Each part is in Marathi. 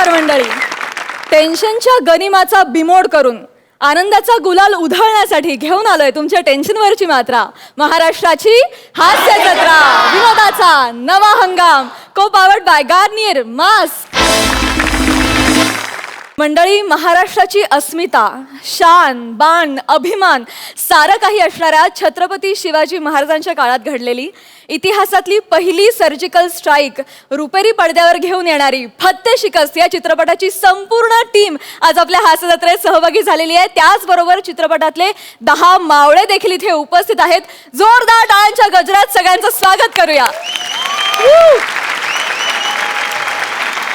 नमस्कार मंडळी. टेन्शनच्या गनिमाचा बिमोड करून आनंदाचा गुलाल उधळण्यासाठी घेऊन आलोय तुमच्या टेन्शनवरची मात्रा. महाराष्ट्राची हास्य जत्रा, विनोदाचा नवा हंगाम, को पावर्ड बाय गार्नियर मास्क. मंडळी, महाराष्ट्राची अस्मिता, शान, बाण, अभिमान सारं काही असणाऱ्या छत्रपती शिवाजी महाराजांच्या काळात घडलेली इतिहासातली पहिली सर्जिकल स्ट्राईक रुपेरी पडद्यावर घेऊन येणारी फत्ते शिकस्त या चित्रपटाची संपूर्ण टीम आज आपल्या हास्य जत्रेत सहभागी झालेली आहे. त्याचबरोबर चित्रपटातले 10 मावळे देखील इथे उपस्थित आहेत. जोरदार टाळ्यांच्या गजरात सगळ्यांचं स्वागत करूया.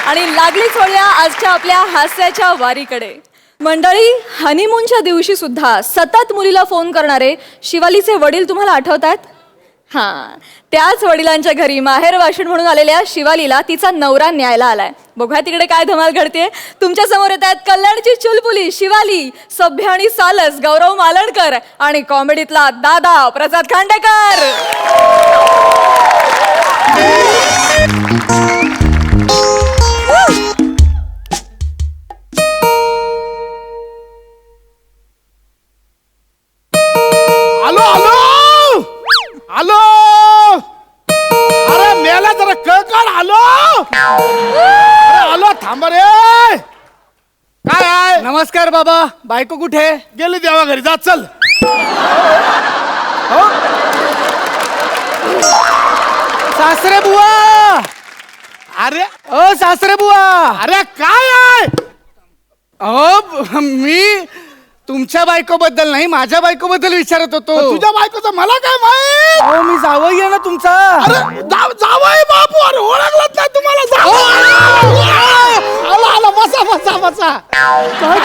आणि लागलीच वळूया आजच्या आपल्या हास्याच्या वारीकडे. मंडळी, हनीमूनच्या दिवशी सुद्धा सतत मुलीला फोन करणारे शिवालीचे वडील तुम्हाला आठवतात? हां, त्याच वडिलांच्या घरी माहेर वाशीण म्हणून आलेल्या शिवालीला तिचा नवरा न्यायला आलाय. बघा तिकडे काय धमाल घडते. तुमच्या समोर येत आहेत कल्याणची चुलबुली शिवाली, सभ्य आणि सालस गौरव मालणकर आणि कॉमेडीतला दादा प्रसाद खांडेकर. आलो. अरे मेला जरा काढ. आलो. अरे आलो. थांब रे. काय आहे? नमस्कार बाबा. बायको कुठे गेली? देवा घरी. जा चल. सासरे बुवा. अरे ओ सासरे बुवा. अरे काय आहे? अहो मी तुमच्या बायको बद्दल नाही, माझ्या बायको बद्दल विचारत होतो. तुझ्या बायकोचं मला काय माहित? अहो मी जावई आहे ना तुमचा. अरे जावई बापू. अरे ओळखलत नाही तुम्हाला? आला बसा बसा बसा. काय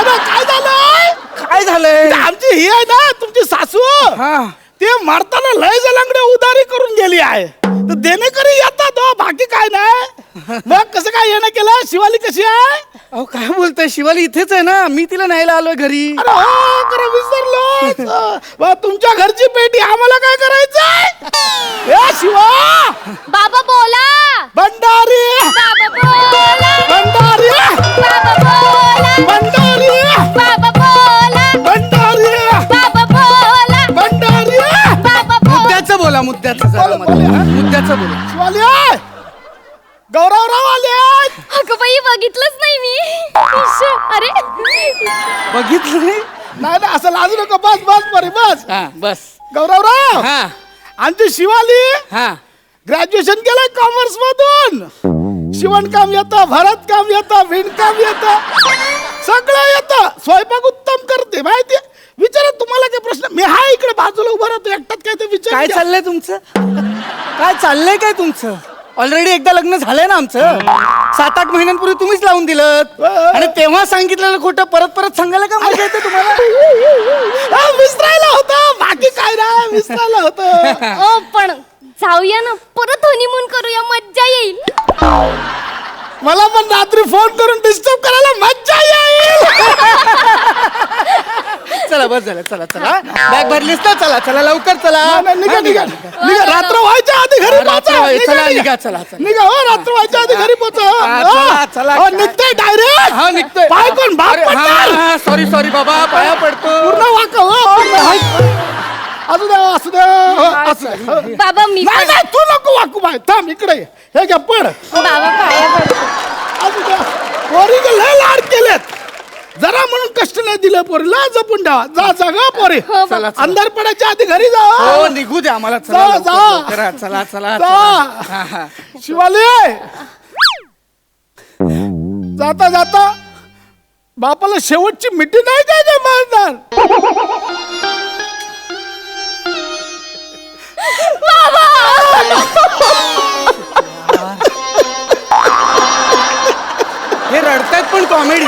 झालंय? काय झालंय? आमची ही आहे ना तुमची सासू, हा, ते मारताना लय जलंगडे उधारी करून गेली आहे. तर देणेकरी येतात हो, बाकी काय नाही. मग कसं काय येणं केलं? शिवाली कशी आहे? अहो काय बोलताय? शिवाली इथेच आहे ना, मी तिला न्यायला आलोय घरी. अरे हो, खरं विसरलो. तुमच्या घरची पेटी आम्हाला काय करायचंय? ए शिवा. बाबा बोला. भंडारी. बाबा बोला. भंडारी. बाबा बोला. भंडारी. बाबा बोला. भंडारी. बाबा बोला. भंडारी. बाबा बोला. मुद्द्याचं बोला, मुद्द्याचं जरा मध्ये, हा? मुद्द्याचं बोला. शिवाली आहे. गौरवराव आले. अगं बाई, बघितलंच नाही मी. अरे बघितलं नाही? नाही ना, असं लाजू नका. बस बस परी बस. हा बस. गौरवराव, हा आमची शिवाली हा. ग्रॅज्युएशन केलंय कॉमर्स मधून. शिवणकाम येतं, भरत काम येतं, विणकाम येतं, सगळं येतं. स्वयंपाक उत्तम करते माहिती. विचारा तुम्हाला काय प्रश्न? मी हा इकडे बाजूला उभा राहतो एकटाच. काय ते विचार. काय चाललंय तुमचं? काय चाललंय काय तुमचं? ऑलरेडी एकदा लग्न झालंय ना आमचं. 7-8 महिन्यांपूर्वी तुम्हीच लावून दिलं आणि तेव्हा सांगितलेलं खोटं परत परत सांगायला का मजा येते तुम्हाला? विसरायला होतं, बाकी काय नाही. विसरायला होतं. ओ पण जाऊया ना, परत हनीमून करूया, मज्जा येईल. मला पण रात्री फोन करून डिस्टर्ब करायला मज्जा येईल. चला बस झालं. चला चला, बॅग भरलीस ना? चला चला लवकर चला. निघा निघा निघा. रात्र व्हायच्या आधी घरी पोहोचा. चला निघा. चला चला निघा हो, रात्र व्हायच्या आधी घरी पोहोचा. चला. निघतोय डायरेक्ट. हा निघतोय. पाय कोण बाप पडणार? सॉरी सॉरी बाबा, पाया पडतो. पूर्ण वाक हो. असू द्या असू द्या असू द्या. बाबा मी नाही नाही, तू नको वाकू बाय. थांब इकडे ये. हे घ्या पड. बाबा पाया पडतो. असू द्या. पोरीचे लय लाड केलेत. जरा म्हणून कष्ट नाही दिलं पोरीला. जपून ठेवा. जा जागा पोरी. चला अंधार पडायच्या आधी घरी जा. हो निघू द्या आम्हाला. चला जा, लवकर, जा. लवकर. चला चला जा. शिवाली, जाता जाता बापाला शेवटची मिठी नाही काय मारणार? हे रडतायत पण कॉमेडी.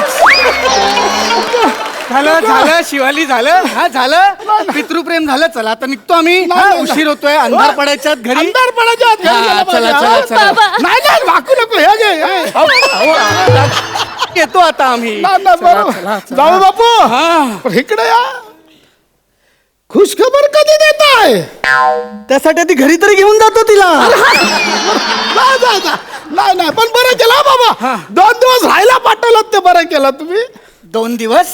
झालं झालं शिवाली, झालं. हा झालं. पितृप्रेम झालं. चला आता निघतो आम्ही. हा, उशीर होतोय. अंधार पडायच्यात घरी. अंधार पडायच्या आत घरी हा, गेलं चला पाहिजे. चला चला. नाही नाही, वाकू नको. हे घे. येतो आता आम्ही. नाही, नाही, चला, बरोबर. चला, चला. जाऊ बापू. हा. पण इकडे या. खुशखबर कधी देताय? त्यासाठी ती घरी तरी घेऊन जातो तिला. जा जा जा. नाही नाही पण बरं केलं बाबा. 2 दिवस राहायला पाठवलं ते बरं केलं तुम्ही. 2 दिवस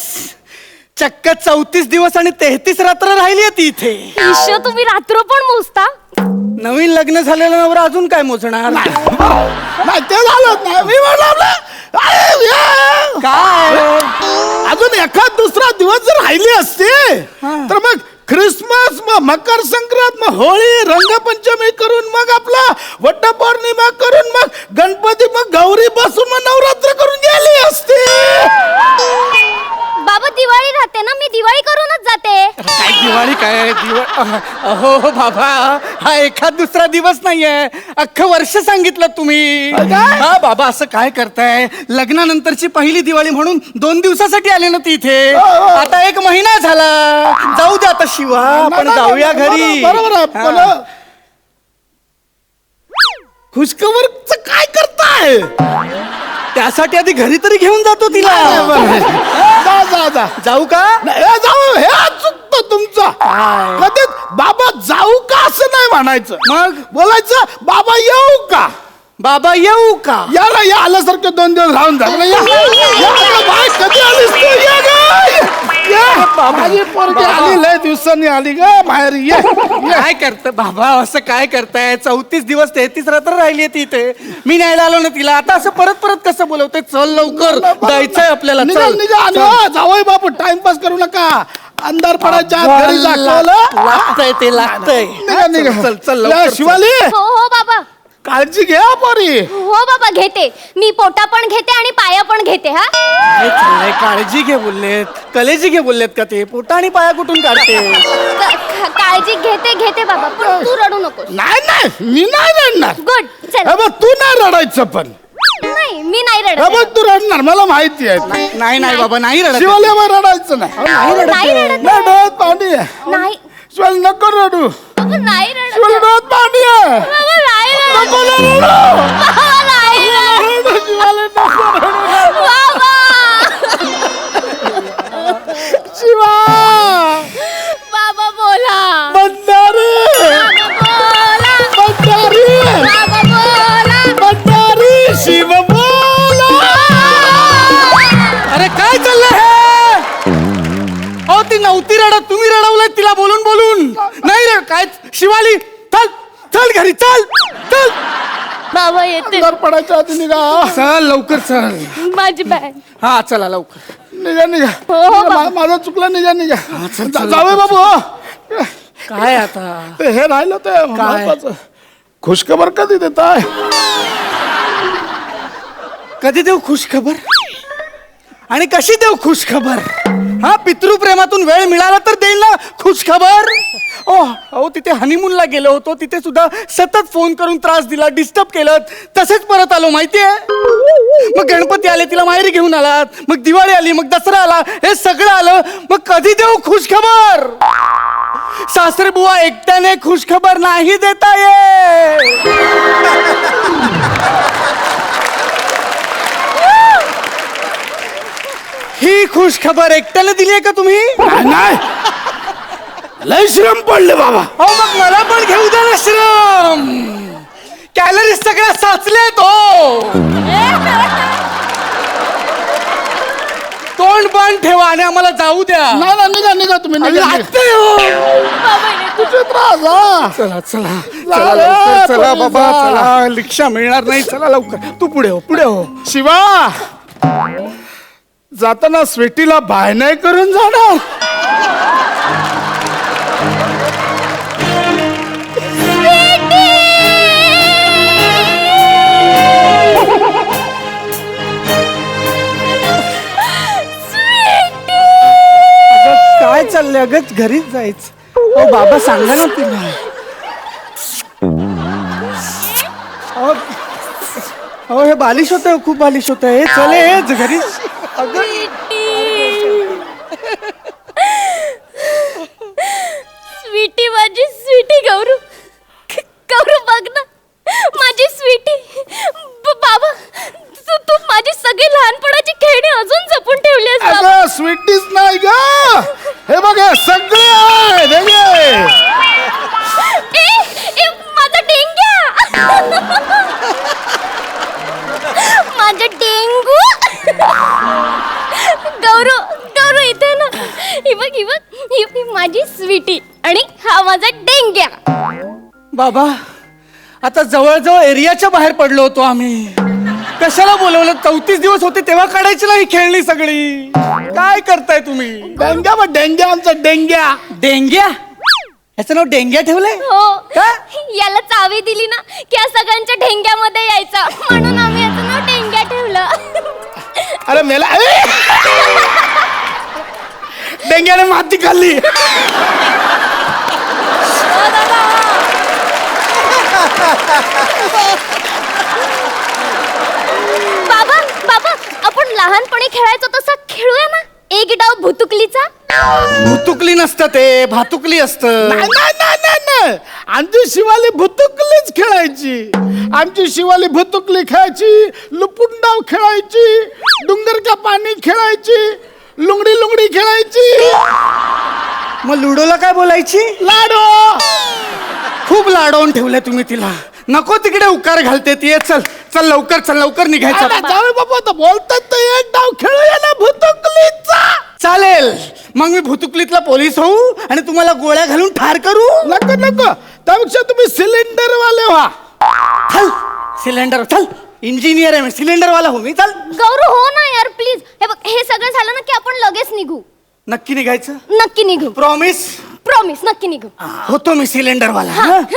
चक्क 34 दिवस आणि 33 रात्र राहिली आहे ती इथे. ईश्वर तुम्ही रात्र पण मोजता. नवीन लग्न झालेला नवरा अजून काय मोजणार? नाही ते झालं नाही. मी म्हणलं आपलं काय अजून एखाद दुसरा दिवस जर राहिली असते तर मग ख्रिसमस मग मकर संक्रांत मग होळी रंगपंचमी करून मग आपला वटपौर्णिमा करून मग गणपती मग गौरी बसून मग नवरात्र करून गेली असते. बाबा दिवाळी राहते ना, मी दिवाळी करूनच जाते. काय दिवाळी काय अहो बाबा, हा एखाद दुसरा दिवस नाहीये, अख्खं वर्ष सांगितलं तुम्ही. हा बाबा असं काय करताय? लग्नानंतरची पहिली दिवाळी म्हणून 2 दिवसासाठी आले ना ती इथे. आता 1 महिना झाला. जाऊ दे आता शिवा, आपण जाऊया घरी. बरोबर आहे पण खुशखबरच काय करताय? त्यासाठी आधी घरी तरी घेऊन जातो तिला. जा जा जा. जाऊ का? नाही, जाऊ हे चुकतं तुमचं. कधीच बाबा जाऊ का असं नाही म्हणायचं. मग बोलायचं बाबा येऊ का. बाबा येऊ का? या ना या आल्यासारखं 2 दिवस राहून झालं. या म्हटलं, बाय कधी आलीस तू? ये ग ये. माझी पोरगी आली लय दिवसांनी आली ग बाहेर. ये काय करत बाबा, असं काय करताय? 34 दिवस 33 रात्र राहिली ती इथे. मी न्यायला आलो ना तिला. आता असं परत परत कसं बोलवते? चल लवकर जायचंय आपल्याला. निघा चल निघा आणि जावई बापू टाइमपास करू नका. अंधार पडायच्या आत घरी दाखवलं. लागतंय ते लागतंय. निघा निघा. चल चल या, लवकर. शिवाली हो हो बाबा. काळजी घ्या पोरी. हो बाबा घेते. मी पोटा पण घेते आणि पाया पण घेते. हा काय चाललंय? काळजी घे बोललेत, कलेजी घे बोललेत का ते? पोटा आणि पाया कुठून काढते? काळजी घेते घेते बाबा, पण तू रडू नकोस. नाही नाही मी नाही रडणार. गुड. चल. हे बघ तू नाही रडायचं पण. नाही मी नाही हे बघ रडत. तू रडणार मला माहिती आहे. नाही नाही बाबा, नाही रडत. शिवाली बाबा रडायचं नाही. नाही रडत. नाही डोळ्यात पाणी आहे. नाही शिवाली नको रडू. बाबा नाही रडत. शिवाली डोळ्यात पाणी आहे. बाबा नाही रडत. नको ना रडू. बाबा नाही रडत. रडू, शिवाली नको रडू. बाबा शिवा बाबा बोला. बंधारी बाबा बोला. बंधारी बाबा बोला. बंधारी शिव बोला. अरे काय चाललंय हे? अहो ती नव्हती रडत, तुम्ही रडवलंय तिला बोलून बोलून. नाही रड काय शिवाली. चल चल घरी चल चल. बाबा येते. अंधार पडायच्या आधी निघा. चल लवकर चल. माझी बॅग. हा चला लवकर. निघा निघा. हो, हो, बाबा. माझं चुकलं. निघा निघा. चल, चल, जावे बाबू हो. काय आता? ते हे राहिलं ते महत्वाचं. खुशखबर कधी देताय? कधी देऊ खुश खबर? आणि कशी देऊ खुश खबर? हा पितृप्रेमातून वेळ मिळाला तर देईल ना खुश खबर. अहो तिथे हनीमूनला गेलो होतो, तिथे सुद्धा सतत फोन करून त्रास दिला, डिस्टर्ब केलं. तसेच परत आलो माहितीये. मग गणपती आले, तिला माहेरी घेऊन आलात. मग दिवाळी आली, मग दसरा आला, हे सगळं आलं. मग कधी देऊ खुश खबर? सासरे बुवा एकट्याने खुश खबर नाही देता येत. ही खुश खबर एकट्याला दिली आहे का तुम्ही? नाही लय श्रम पडले बाबा. हो मग मला पण घेऊ द्या ना श्रम. कॅलरीज सगळ्या साचलेत हो. तोंड बंद ठेवा आणि आम्हाला जाऊ द्या. नाही ना निघा निघा तुम्ही निघा, निघा. लागते हो. तुझे त्रास हा. चला चला चला, चला लवकर चला पोलीस बाबा जा. चला. रिक्षा मिळणार नाही. चला लवकर. तू पुढे हो पुढे हो. शिवा जाताना स्वीटीला बाय नाही करून जाणार. काय चाललंय अगं? घरीच जायचं. हो बाबा सांगा ना तिला. हो हे बालिश होत, खूप बालिश होत. हे चले घरी. स्वीटी माझी स्वीटी गौरू. गौरू बघ ना माझी स्वीटी. बाबा तू माझी सगळी लहानपणाची खेळणी अजून जपून ठेवली आहेस बाबा. अगं स्वीटीच नाही ग. हे बघ हे सगळे आहे. हे घे. ए, ए, माझा डेंग्या. माझं डेंगू. गौरू गौरू इथे ना, ही बघ ही बघ, ही माझी स्वीटी आणि हा माझा डेंग्या. बाबा आता जवळजवळ एरियाच्या बाहेर पडलो होतो आम्ही. कशाला बोलवलं? 34 दिवस होते तेव्हा काढायची ना ही खेळणी सगळी. काय करताय तुम्ही? डेंग्या मग डेंग्या आमचा डेंग्या. डेंग्या? याचं नाव डेंग्या ठेवलंय? हो, का? याला चावी दिली ना की या सगळ्यांच्या ढेंग्यामध्ये यायचा, म्हणून आम्ही याचं नाव डेंग्या ठेवलं. अरे मेला डेंग्याने माती खाल्ली. बाबा बाबा, आपण लहानपणी खेळायचो तसं खेळूया ना, एक डाव भुतुकलीचा. भुतुकली नसतं ते, भातुकली असतं. नाही नाही नाही नाही नाही, आमची शिवाली भुतुकलीच खेळायची. आमची शिवाली भुतुकली खेळायची, लुपुंडाव खेळायची, डुंगर का पाणी खेळायची, लुंगडी लुंगडी खेळायची. मग लुडोला काय बोलायची? लाडो. खूप लाडवून ठेवलंय तुम्ही तिला. नको तिकडे उकार घालते ती. चल चल लवकर, चल लवकर निघायचं. अरे जाऊ बाबा, आता बोलतात तर एक डाव खेळूया ना भुतुकलीचा. चालेल, मग मी भुतुकलीतला पोलीस होऊ आणि तुम्हाला गोळ्या घालून ठार करू. नको नको, त्यापेक्षा तुम्ही सिलेंडर वाले व्हा. चल सिलेंडर, चल इंजिनियर आहे मी, सिलेंडर वाला हो मी. चल गौरू हो ना यार प्लीज. हे बघ, हे सगळं झालं ना की आपण लगेच निघू. नक्की निघायचं? नक्की निघू, प्रॉमिस? प्रॉमिस, नक्की निघू. होतो मी सिलेंडर वाला.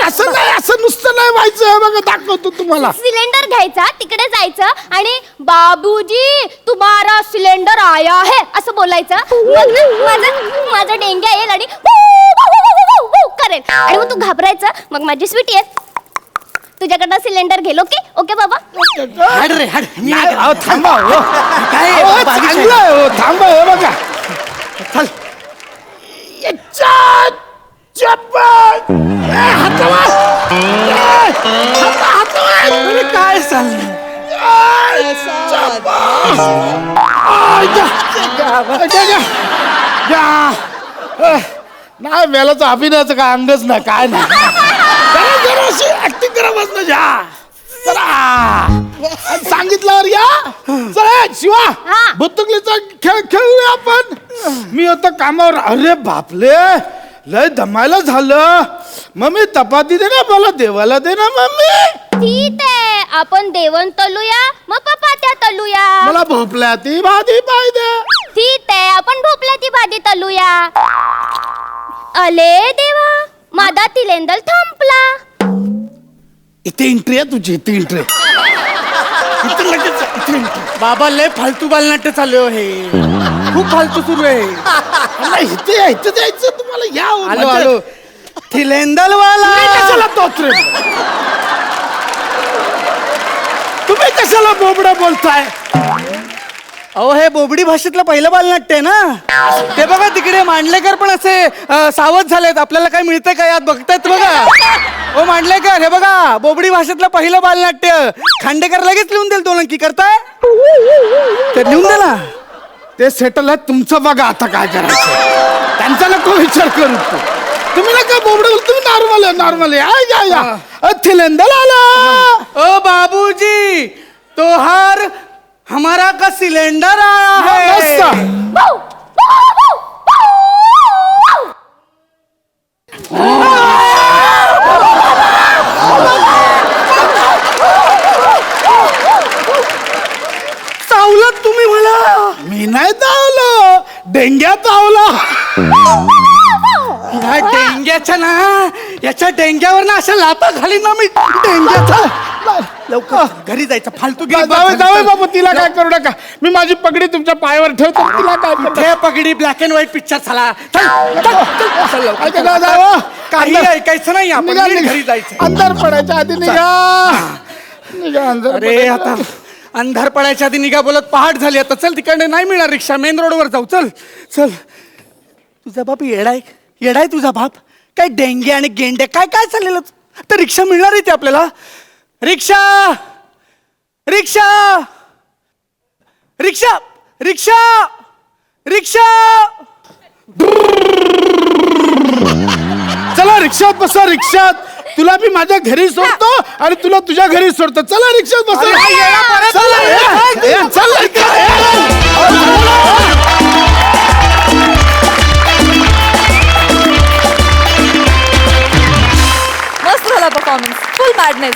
असं नाही, असं नुसतं नाही व्हायचं. हे बघा दाखवतो तुम्हाला. सिलेंडर घ्यायचा, तिकडे जायचं आणि बाबूजी तुम्हारा सिलेंडर आया है असं बोलायचं. मग ना माझा डेंग्या येईल आणि वू, वू, वू, वू, वू, वू करेल आणि मग तू घाबरायचं. मग माझी स्वीटी आहे, तुझ्याकडनं सिलेंडर घेलो. ओके ओके बाबा. हाड रे हाड. मी नाही, नाही अहो, थांबा हो. काय अहो, हे बाजूच्या- चांगलं आहे, हो, थांबा. हे बघा, चल याच्यात चप्पल. हातावर. हातावर. अरे काय चाललंय? नाही मेलाचं अभिनयाचं काय अंगच नाही, काय नाही. जरा जरा अशी ऍक्टिंग करा बस ना. जा चला, सांगितल्यावर या. चला शिवा, हा. भुतुकलीचा खेळ खेळूया आपण. मी होतो कामावर. अरे बापले, लय दमायला झालं. मम्मी चपाती दे ना मला, देवाला दे ना मम्मी. ठीक आहे, आपण देवण तलूया, मग पपात्या तलूया. मला भोपल्या ती भाजी पाहिजे. ठीक आहे, आपण भोपल्याची भाजी तलूया. अले देवा, माझा तिलेंदल थांबला. इथे एंट्री आहे तुझी, इथे एंट्री. इथे लगेच इथे एंट्री. बाबा लय फालतू बालनाट्य चालू आहे हे. खूप फालतू सुरू आहे. नाही, इथे या, इथे जायचं तुम्हाला. या हो, आलो मजा. आलो. थिलेंदल वाला. तुम्ही कशाला तोत्रे, तुम्ही कशाला बोबडा बोलताय? अहो हे बोबडी भाषेतलं पहिलं बालनाट्य आहे ना. ते बघा तिकडे मांडलेकर पण असे सावध झालेत. आपल्याला काय मिळतंय का यात बघतायत बघा. ओ मांडलेकर, हे बघा बोबडी भाषेतलं पहिलं बालनाट्य. खांडेकर लगेच लिहून देईल 2 अंकी. करताय ते लिहून दे ना. ते सेटल आहे तुमचं, बघा आता काय करायचं. त्यांचा नको विचार करू. तुम्ही ना काय बोबडे बोल, तुम्ही नॉर्मल आहे, नॉर्मल आहे. या या, थिलेंदल आला. ओ बाबूजी, तो हार हमारा का सिलेंडर आया है. मस्त. चावलात तुम्ही मला. मी नाही चावलो, डेंग्या चावला. या डेंग्याच्या ना, याच्या डेंग्यावर ना अशा लाता घालीन ना मी. डेंग्याचा लवकर घरी जायचं. फालतू जावे बाबू, तिला काय करू नका. मी माझी पगडी तुमच्या पायावर ठेवतो, तिला काय करू नका. हे पगडी ब्लॅक अँड व्हाईट पिक्चर झाला. ऐका ना, जावं. काही ऐकायचं नाही. आपण निघा, नीट निघा. घरी जायचं. अंधार पडायच्या आधी निघा. निघा, अंधार अरे पडायच्या आता आधी. अंधार पडायच्या आधी निघा बोलत पहाट झाली. आता चल तिकडे नाही मिळणार रिक्षा, मेन रोडवर जाऊ. चल चल. तुझा बाप येडाय, येडाय तुझा बाप. काय डेंगे आणि गेंडे काय काय चाललेलं. तर रिक्षा मिळणार आहे ते आपल्याला. रिक्षा रिक्षा रिक्षा रिक्षा रिक्षा. चला रिक्षात बसा, रिक्षात. तुला मी माझ्या घरी सोडतो आणि तुला तुझ्या घरी सोडतो. चला रिक्षात बसा. चला, चला. मस्त झाला परफॉर्मन्स, फुल मॅडनेस.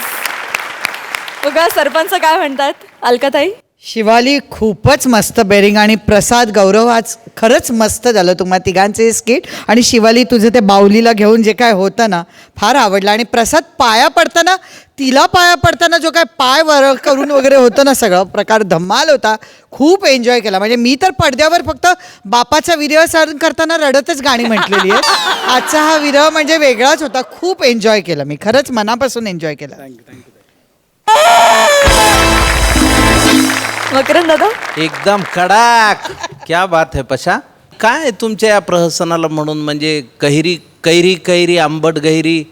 बघा सरपंच काय म्हणतात. अलकाताई, शिवाली खूपच मस्त बेरिंग आणि प्रसाद गौरव आज खरंच मस्त झालं तुम्हा तिघांचे स्किट. आणि शिवाली तुझं ते बाहुलीला घेऊन जे काय होतं ना फार आवडलं. आणि प्रसाद पाया पडताना तिला पाया पडताना जो काय पाय वर करून वगैरे होतं ना सगळं प्रकार धम्माल होता. खूप एन्जॉय केला. म्हणजे मी तर पडद्यावर फक्त बापाचा विरह सहन करताना रडतच गाणी म्हटलेली आहे. आजचा हा विरह म्हणजे वेगळाच होता. खूप एन्जॉय केला मी, खरंच मनापासून एन्जॉय केला. मकरंद दादा. एकदम कडाक. क्या बात है पशा. काय तुमच्या या प्रहसनाला म्हणून म्हणजे कैरी कैरी कैरी आंबट गैरी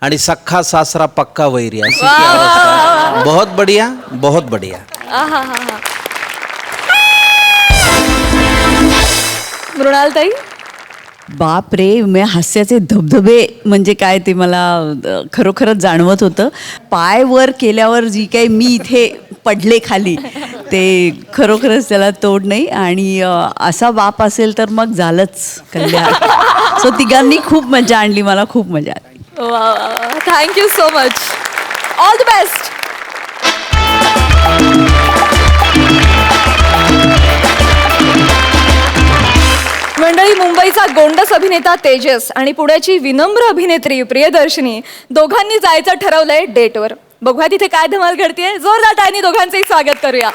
आणि सख्खा सासरा पक्का वैरी अशी ती अवस्था. बहुत बढ़िया, बहुत बढ़िया. मृणालताई. बाप रे, मी हास्याचे धबधबे म्हणजे काय ते मला खरोखरच जाणवत होतं. पाय वर केल्यावर जी काही मी इथे पडले खाली ते खरोखरच त्याला तोड नाही. आणि असा बाप असेल तर मग झालंच कल्याण. सो तिघांनी खूप मजा आणली, मला खूप मजा आली. Thank you so much. All the best. मंडळी, मुंबईचा गोंडस अभिनेता तेजस आणि पुण्याची विनम्र अभिनेत्री प्रियदर्शनी दोघांनी जायचं ठरवलंय डेटवर. बघूया तिथे काय धमाल घडतीये. जोरदार टाळ्यांनी दोघांचंही स्वागत करूया.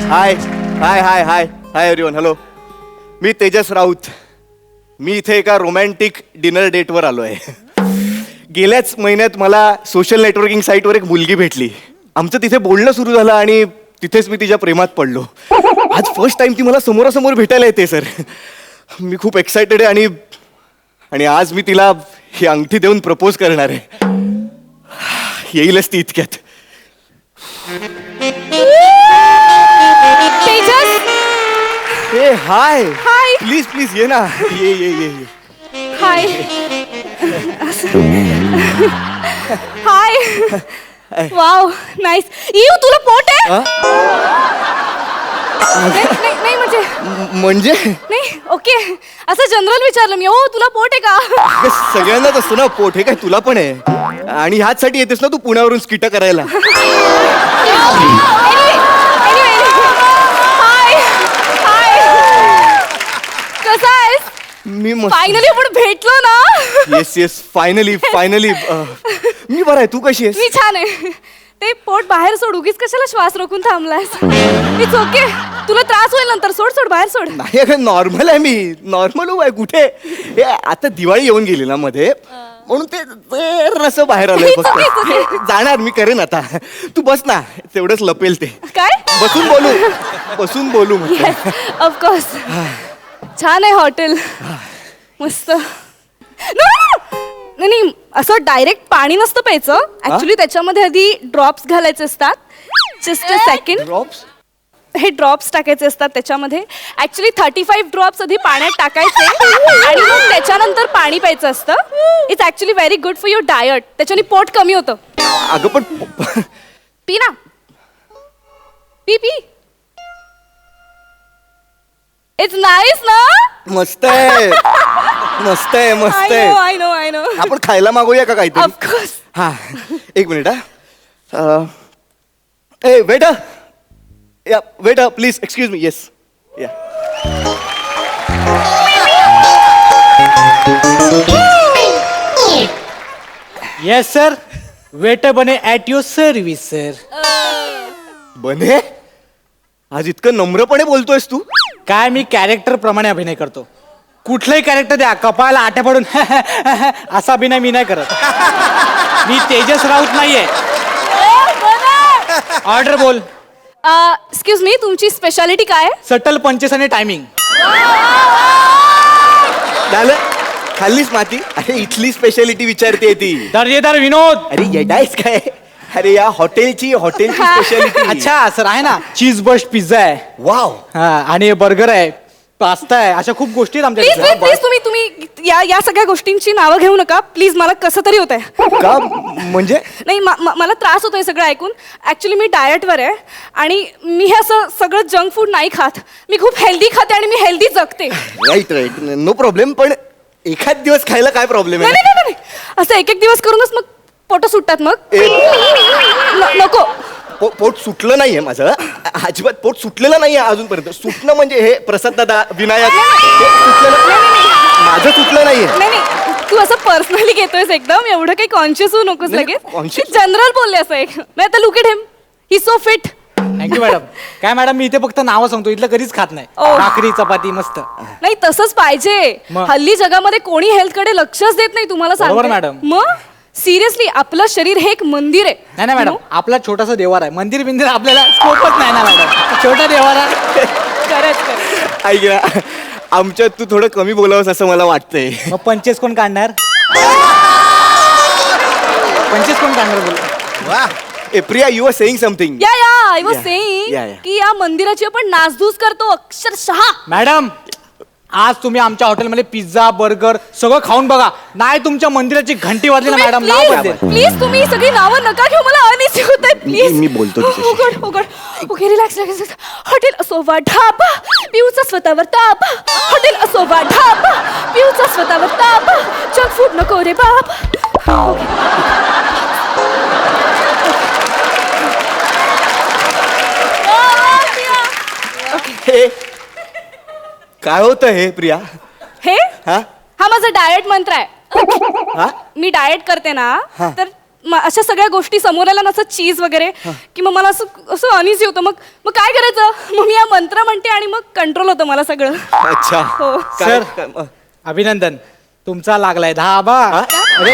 हाय हाय हाय हाय हाय एव्हरीवन. हॅलो, मी तेजस राऊत. मी इथे एका रोमॅन्टिक डिनर डेटवर आलो आहे. गेल्याच महिन्यात मला सोशल नेटवर्किंग साईटवर एक मुलगी भेटली. आमचं तिथे बोलणं सुरू झालं आणि तिथेच मी तिच्या प्रेमात पडलो. आज फर्स्ट टाइम ती मला समोरासमोर भेटायला येते सर. मी खूप एक्सायटेड आहे आणि आज मी तिला ही अंगठी देऊन प्रपोज करणार आहे. येईलच ती इतक्यात. तेजस. ए हाय हाय. प्लीज प्लीज ये ना. ये ये ये ये. हाय. हाय. Wow, nice. इव, तुला पोट आहे? नाही म्हणजे म्हणजे नाही. ओके, असं जनरल विचारलं मी. ओ, तुला पोट आहे का? सगळ्यांनाच असतो ना पोट. हे काय तुला पण आहे? आणि ह्याचसाठी येतेस ना तू पुण्यावरून स्किट करायला. कसा आहेस? मी मस्त. फायनली आपण भेटलो ना. Yes yes, finally finally. मी बरं आहे, तू कशी आहेस? मी छान आहे. ते पोट बाहेर सोड, उगीच कशाला श्वास रोखून थांबलायस. It's okay. तुला त्रास होईल नंतर. सोड सोड, बाहेर सोड. नाही अगं, नॉर्मल आहे मी. नॉर्मल आहे. कुठे हे आता दिवाळी येऊन गेली ना मध्ये, म्हणून ते असं बाहेर आलंय It's okay, it's okay. फक्त. जाणार मी, करेन आता. तू बस ना, तेवढंच लपेल ते. काय? बसून बोलू म्हटलं. ऑफकोर्स. छान आहे हॉटेल, मस्त. नाही, असं डायरेक्ट पाणी नसतं प्यायचं. ऍक्च्युली त्याच्यामध्ये आधी ड्रॉप्स घालायचे असतात. Just a second. ड्रॉप्स? हे ड्रॉप्स टाकायचे असतात त्याच्यामध्ये. ऍक्च्युली 35 ड्रॉप्स आधी पाण्यात टाकायचे आणि मग त्याच्यानंतर पाणी प्यायचं असतं. It's actually very good for your diet. त्याच्याने पोट कमी होतं. अगं पण पी ना, पी पी. इट्स नाईस ना. मस्त आहे, मस्त आहे, मस्त आहे. I know. आपण खायला मागूया का काहीतरी? ऑफकोर्स. हा, एक मिनिट. हा, ए वेटर, या waiter please, excuse me. Yes, या. येस सर, वेटर बने ॲट युअर सर्व्हिस सर. बने, आज इतकं नम्रपणे बोलतोयस तू? काय मी कॅरेक्टर प्रमाणे अभिनय करतो. कुठलंही कॅरेक्टर द्या, कपाळाला आट्या पडून असा अभिनय मी नाही करत. मी तेजस राऊत नाहीये. ऑर्डर बोल. एक्सक्यूज मी, तुमची स्पेशालिटी काय आहे? सटल पंचेस आणि टायमिंग. झालं, खाल्लीच माती. अरे इथली स्पेशालिटी विचारते ती. दर्जेदार विनोद. अरे येडायस काय? अरे या हॉटेलची स्पेशालिटी. अच्छा सर आहे ना, चीज बस्ट पिझ्झा आहे, वाव. हा, आणि बर्गर आहे, पास्ता आहे, अशा खूप गोष्टी आहेत प्लीज आमच्या. प्लीज तुम्ही या सगळ्या गोष्टींची नावं घेऊ नका प्लीज. मला कसं तरी होत आहे. का म्हणजे? नाही मला त्रास होतोय सगळं ऐकून. ऍक्च्युली मी डाएटवर आहे आणि मी हे असं सगळं जंक फूड नाही खात. मी खूप हेल्दी खाते आणि मी हेल्दी जगते. Right no problem. पण एखाद दिवस खायला काय प्रॉब्लेम नाही आहे? नाही नाही नाही. असं एक दिवस करूनच मग पोट सुटतात मग. नको. पोट सुटलं नाहीये माझं, अजिबात पोट सुटलेलं नाहीये अजूनपर्यंत. सुटणं म्हणजे हे प्रसाद दादा, विनायक, हे सुटलेलं माझं सुटलं नाहीये. नाही नाही तू असं पर्सनली घेतोयस एकदम. एवढं काही कॉन्शियस होऊ नकोस नाही, लगेच. conscious- जनरल बोलले असं एक. नाही आता look at him, he so fit. Thank you madam. काय मॅडम, मी इथे फक्त नावं सांगतो, इथलं कधीच खात नाही. ओ. भाकरी चपाती मस्त. नाही तसंच पाहिजे. मग? हल्ली जगामध्ये कोणी हेल्थ कडे लक्षच देत नाही तुम्हाला बरोबर, सांगते. मॅडम. मग सिरियसली आपलं शरीर हे एक मंदिर आहे. नाही ना मॅडम, आपला छोटासा देवार आहे. मंदिर बिंदिर आपल्याला स्कोपच नाही ना मॅडम. छोटा देवार आहे. खरंच ऐक ना, आमच्यात तू थोडं कमी बोलावंस असं मला वाटतंय. मग पंचेस कोण काढणार? पंचेस कोण काढणार बोल? वा. ए Priya, you are saying something. Yeah I was saying yeah. की या मंदिराची आपण नासधूस करतो अक्षरशः. मॅडम, आज तुम्ही आमच्या हॉटेलमध्ये पिझ्झा बर्गर सगळं खाऊन बघा, नाही तुमच्या मंदिराची घंटी वाजली ना मॅडम, नाव बदलेल. प्लीज तुम्ही सगळी नावं नका घेऊ. मला अनइझी होत आहे प्लीज. मी बोलतो तिच्याशी. Okay relax relax. हॉटेल असोवा ढाबा, पिऊचा स्वतःवर ताबा. हॉटेल असोवा ढाबा, पिऊचा स्वतःवर ताबा. जंक फूड नको रे बाबा. हे काय होतं हे प्रिया? हे हा हा माझा डाएट मंत्र आहे. हा मी डाएट करते ना, हा. तर अशा सगळ्या गोष्टी समोर आल्या ना, असं चीज वगैरे, की मग मला असं असं अनइझी होतं. मग काय करायचं? मग मी हा मंत्र म्हणते आणि मग कंट्रोल होतं मला सगळं. अच्छा. हो. काय- सर. काय- अभिनंदन, तुमचा लागलाय धाबा. अरे,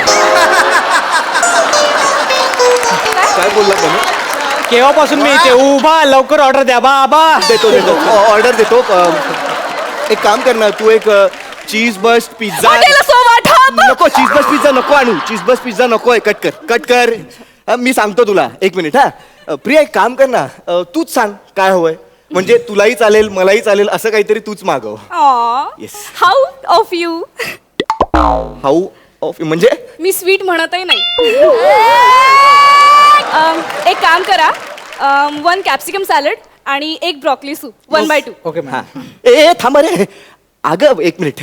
काय बोलला तुम्ही? केव्हापासून मी इथे उभा, लवकर ऑर्डर द्या बाबा. देतो ऑर्डर देतो. एक काम कर ना, तू एक चीज बस्ट पिझ्झा. हॉटेल असोवा ढाबा. नको, चीज बस्ट पिझ्झा नको आणू. चीज बस्ट पिझ्झा नको आहे. कट कर. मी सांगतो तुला, एक मिनिट. हा प्रिया, एक काम कर ना, तूच सांग काय हवंय. म्हणजे तुलाही चालेल, मलाही चालेल, असं काहीतरी तूच मागव. Yes. How of you. How of म्हणजे? मी स्वीट म्हणतही नाही. एक काम करा, 1 कॅप्सिकम सॅलड आणि 1 ब्रॉकली सूप 1/2. ओके हा. मॅम. ए थांबा रे. अगं एक मिनिट.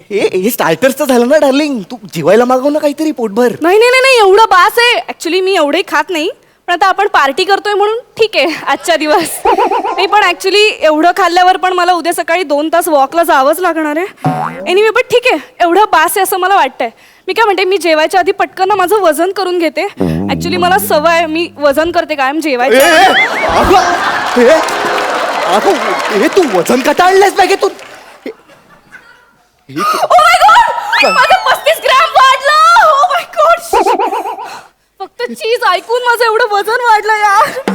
हे स्टार्टरचं झालं ना डार्लिंग. तू जेवायला मागव ना काहीतरी पोटभर. नाही नाही नाही एवढं बास आहे. ऍक्च्युली मी एवढे खात नाही, पण आता आपण पार्टी करतोय म्हणून ठीक आहे आजच्या दिवस. नाही पण ऍक्च्युली एवढं खाल्ल्यावर पण मला उद्या सकाळी 2 तास वॉकला जावंच लागणार आहे. एनिवे पण ठीक आहे, एवढं बास आहे असं मला वाटतंय. मी काय म्हणते, मी जेवायच्या आधी पटकन ना माझं वजन करून घेते. ऍक्च्युली मला सवय आहे, मी वजन करते कायम जेवायच्या आधी. हे तू वजन का टाळलंयस पाहिजे तू? Oh my God! माझं 35 ग्रॅम वाढलं. Oh my God! फक्त चीज ऐकून माझं एवढं वजन वाढलं यार.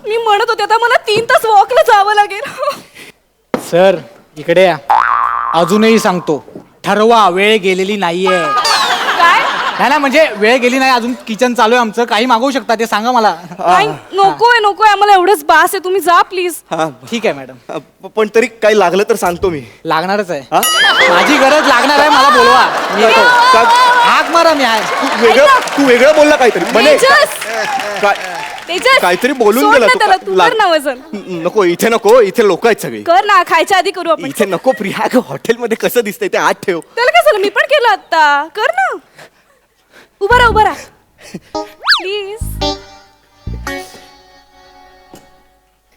मी म्हणत होते आता मला 3 तास वॉकला जावं लागेल. सर इकडे या. अजूनही सांगतो, ठरवा, वेळ गेलेली नाहीये. काय? नाही म्हणजे वेळ गेली नाही, अजून किचन चालू आहे आमचं. काही मागवू शकता, ते सांगा मला. नाही नकोय आम्हाला एवढंच बास आहे. तुम्ही जा प्लीज. हा, ठीक आहे मॅडम, पण तरी काही लागलं तर सांगतो मी. लागणारच आहे. हा? माझी गरज लागणार आहे, मला बोलवा. मी येतो. का- हाक मारा, मी आहे. तू वेगळं बोलला काहीतरी. म्हणे तेजस, काय- तेजस, काहीतरी बोलून सोड गेला ना तू. त्याला. तू कर ना वजन. नको, इथे नको. इथे लोक आहेत सगळी. कर ना, खायच्या आधी करू आपण. इथे नको प्रिया. हॉटेलमध्ये कसं दिसतंय ते आत ठेव. त्याला काय झालं? मी पण केलं आता. कर ना. उभा राहा प्लीज.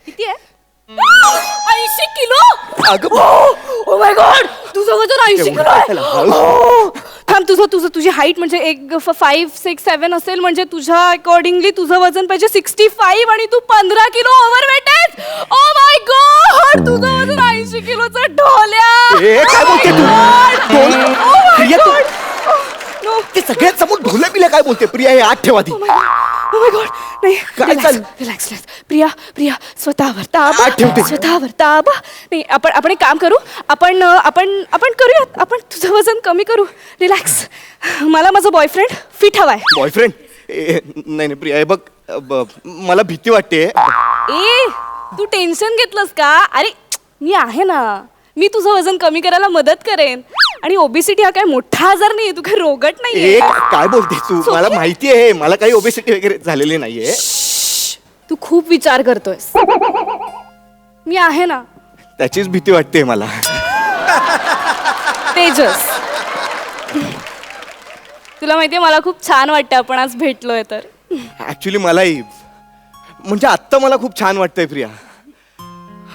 किती आहे? 80 किलो. अगं ओ माय गॉड, तुझं वजन 80 किलो आहे. एवढं? थांब, तुझी हाईट म्हणजे एक 5, 6, 7 असेल, म्हणजे तुझ्या अकॉर्डिंगली तुझं वजन पाहिजे 65 आणि तू 15 किलो ओव्हरवेट आहेस. ओ माय गॉड, तुझं वजन 80 किलोचं ढोल्या. ए, काय बोलते तू? प्रिया, तू नो. ते सगळ्यात समोर ढोले पिल्या काय बोलते? प्रिया, हे आत ठेवा ती. ओ माय गॉड, नाही. काय चाललं? रिलॅक्स. प्रिया स्वतःवर ताबा. आत ठेवते. स्वतःवर ताबा. नाही, आपण एक काम करू. आपण करूयात. आपण तुझं वजन कमी करू. रिलॅक्स. मला माझा बॉयफ्रेंड फिट हवाय. बॉयफ्रेंड? नाही प्रिया, हे बघ, मला भीती वाटते. ए तू टेन्शन घेतलंस का? अरे मी आहे ना, मी तुझं वजन कमी करायला मदत करेन. आणि ओबेसिटी हा काय मोठा आजार नाहीये, तू काय रोगट नाहीये. काय बोलते तू? मला माहिती आहे, मला काही ओबेसिटी वगैरे झालेली नाहीये. तू खूप विचार करतोयस. मी आहे ना. त्याचीच भीती वाटते मला. तेजस, तुला माहितीये मला खूप छान वाटतं आपण आज भेटलोय तर. ऍक्च्युली मलाही, म्हणजे आत्ता मला खूप छान वाटतंय प्रिया.